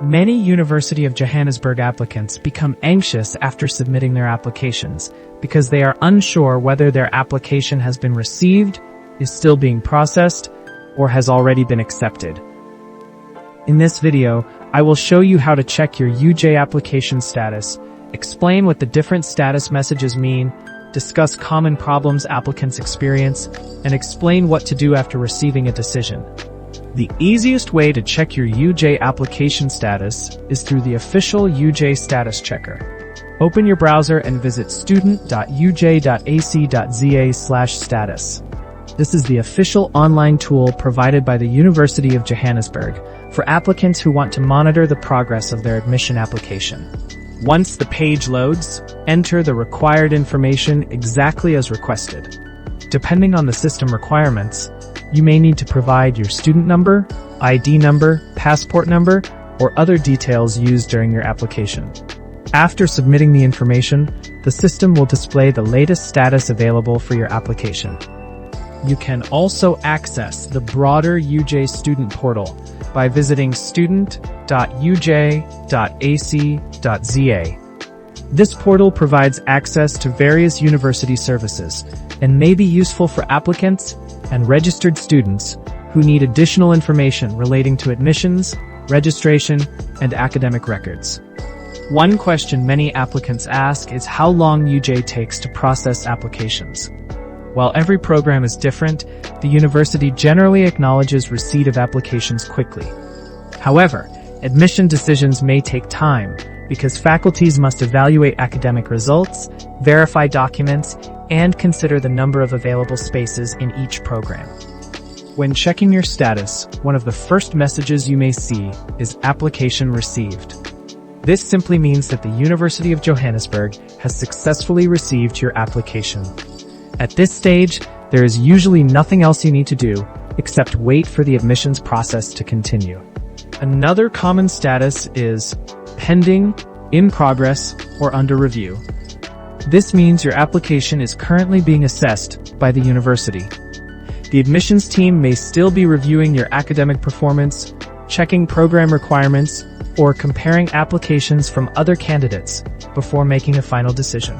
Many University of Johannesburg applicants become anxious after submitting their applications because they are unsure whether their application has been received, is still being processed, or has already been accepted. In this video, I will show you how to check your UJ application status, explain what the different status messages mean, discuss common problems applicants experience, and explain what to do after receiving a decision. The easiest way to check your UJ application status is through the official UJ status checker. Open your browser and visit student.uj.ac.za/status. This is the official online tool provided by the University of Johannesburg for applicants who want to monitor the progress of their admission application. Once the page loads, enter the required information exactly as requested. Depending on the system requirements, you may need to provide your student number, ID number, passport number, or other details used during your application. After submitting the information, the system will display the latest status available for your application. You can also access the broader UJ student portal by visiting student.uj.ac.za. This portal provides access to various university services and may be useful for applicants and registered students who need additional information relating to admissions, registration, and academic records. One question many applicants ask is how long UJ takes to process applications. While every program is different, the university generally acknowledges receipt of applications quickly. However, admission decisions may take time because faculties must evaluate academic results, verify documents, and consider the number of available spaces in each program. When checking your status, one of the first messages you may see is application received. This simply means that the University of Johannesburg has successfully received your application. At this stage, there is usually nothing else you need to do except wait for the admissions process to continue. Another common status is pending, in progress, or under review. This means your application is currently being assessed by the university. The admissions team may still be reviewing your academic performance, checking program requirements, or comparing applications from other candidates before making a final decision.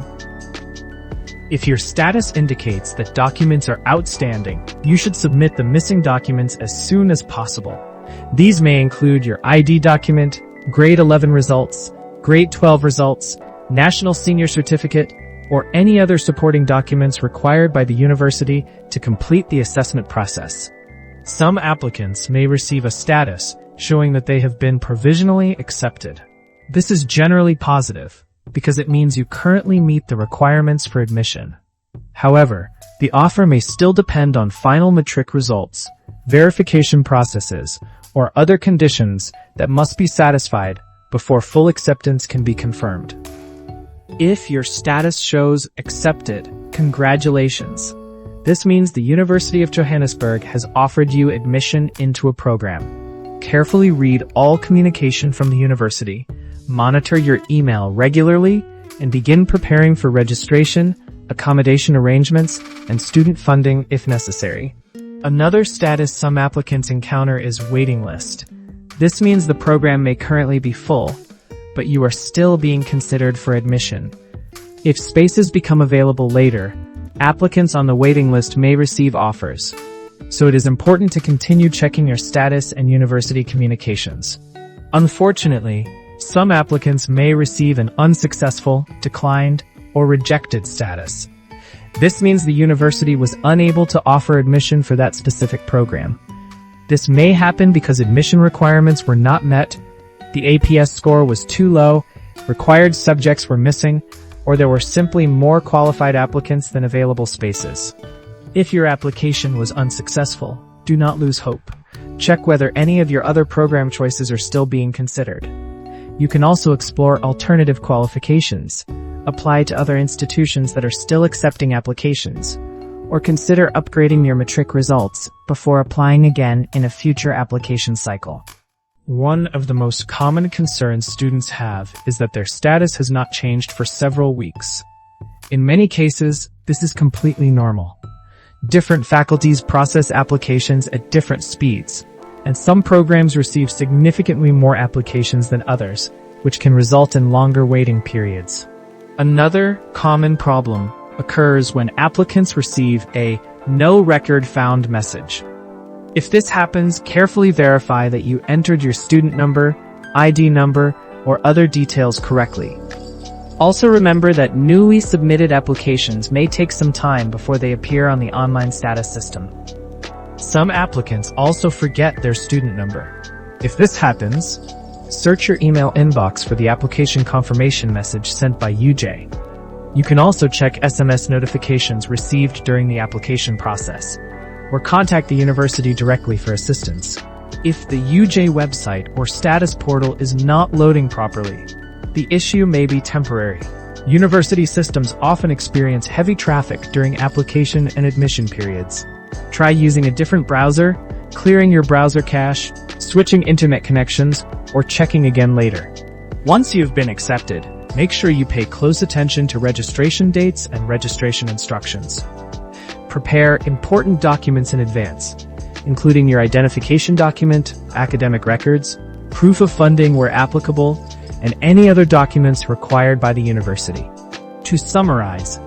If your status indicates that documents are outstanding, you should submit the missing documents as soon as possible. These may include your ID document, grade 11 results, grade 12 results, National Senior Certificate, or any other supporting documents required by the university to complete the assessment process. Some applicants may receive a status showing that they have been provisionally accepted. This is generally positive because it means you currently meet the requirements for admission. However, the offer may still depend on final matric results, verification processes, or other conditions that must be satisfied before full acceptance can be confirmed. If your status shows accepted, congratulations. This means the University of Johannesburg has offered you admission into a program. Carefully read all communication from the university, monitor your email regularly, and begin preparing for registration, accommodation arrangements, and student funding if necessary. Another status some applicants encounter is waiting list. This means the program may currently be full, but you are still being considered for admission. If spaces become available later, applicants on the waiting list may receive offers. So it is important to continue checking your status and university communications. Unfortunately, some applicants may receive an unsuccessful, declined, or rejected status. This means the university was unable to offer admission for that specific program. This may happen because admission requirements were not met, the APS score was too low, required subjects were missing, or there were simply more qualified applicants than available spaces. If your application was unsuccessful, do not lose hope. Check whether any of your other program choices are still being considered. You can also explore alternative qualifications, apply to other institutions that are still accepting applications, or consider upgrading your matric results before applying again in a future application cycle. One of the most common concerns students have is that their status has not changed for several weeks. In many cases, this is completely normal. Different faculties process applications at different speeds, and some programs receive significantly more applications than others, which can result in longer waiting periods. Another common problem occurs when applicants receive a "no record found" message. If this happens, carefully verify that you entered your student number, ID number, or other details correctly. Also remember that newly submitted applications may take some time before they appear on the online status system. Some applicants also forget their student number. If this happens, search your email inbox for the application confirmation message sent by UJ. You can also check SMS notifications received during the application process, or contact the university directly for assistance. If the UJ website or status portal is not loading properly, the issue may be temporary. University systems often experience heavy traffic during application and admission periods. Try using a different browser, clearing your browser cache, switching internet connections, or checking again later. Once you've been accepted, make sure you pay close attention to registration dates and registration instructions. Prepare important documents in advance, including your identification document, academic records, proof of funding where applicable, and any other documents required by the university. To summarize,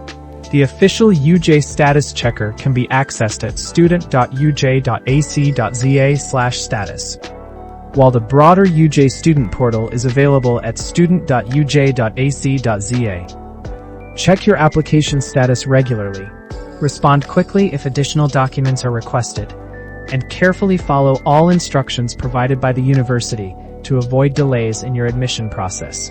the official UJ status checker can be accessed at student.uj.ac.za/status, while the broader UJ student portal is available at student.uj.ac.za. Check your application status regularly, respond quickly if additional documents are requested, and carefully follow all instructions provided by the university to avoid delays in your admission process.